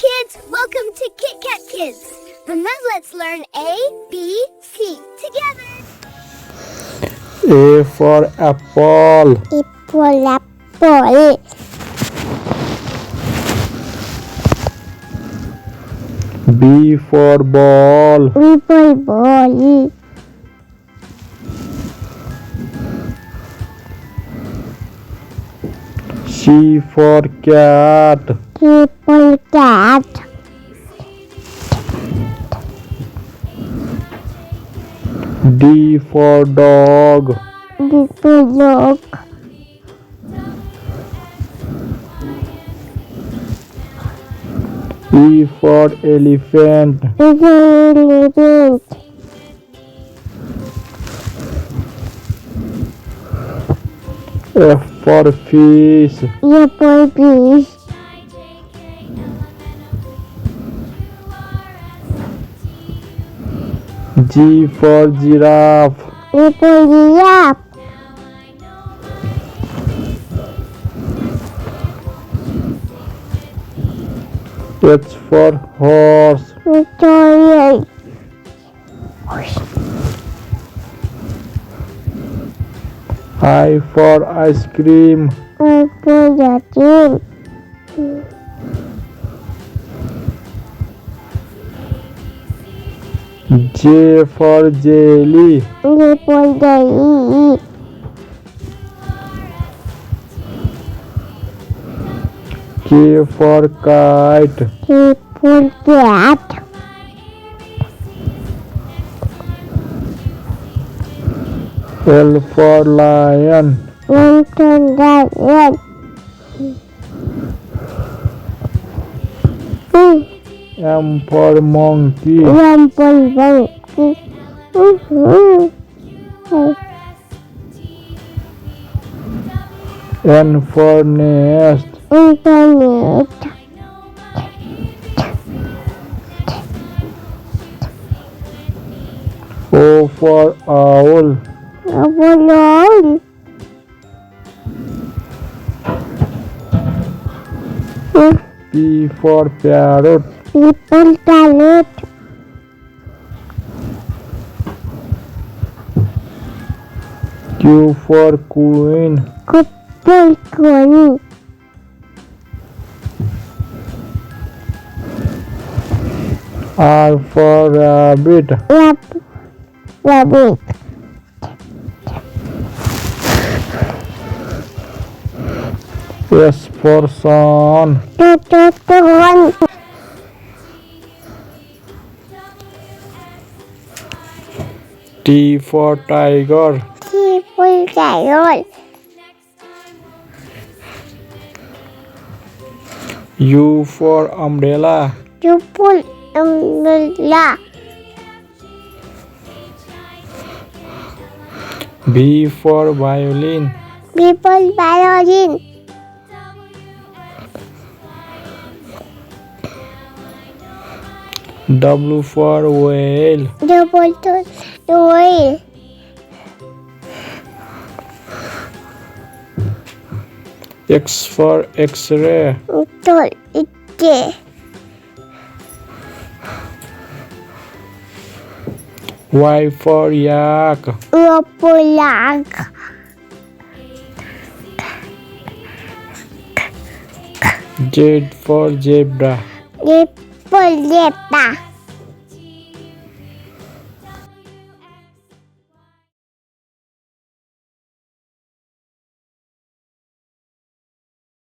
kids, welcome to Kit Kat Kids. And now let's learn A, B, C together. A for apple. Apple. B for ball. Ball. C for cat. Cat. D for dog. Dog. E for elephant. Elephant. F for fish. Apple fish. G for giraffe. Giraffe. H for horse. Victoria. I for ice cream. Apple. J for jelly. Apple. K for kite. Apple cat. L for lion. Lion. M for monkey. Apple. N for nest. Internet. O for owl. Apple. P for parrot. People talent. Q for queen. Couple. R for rabbit. Rabbit. S for sun. One. T for tiger. People talent. U for umbrella. People umbrella. V for violin. People violin. W for whale. Double toy. X for x-ray. Toy. Y for yak. Apple. Z for zebra. Apple.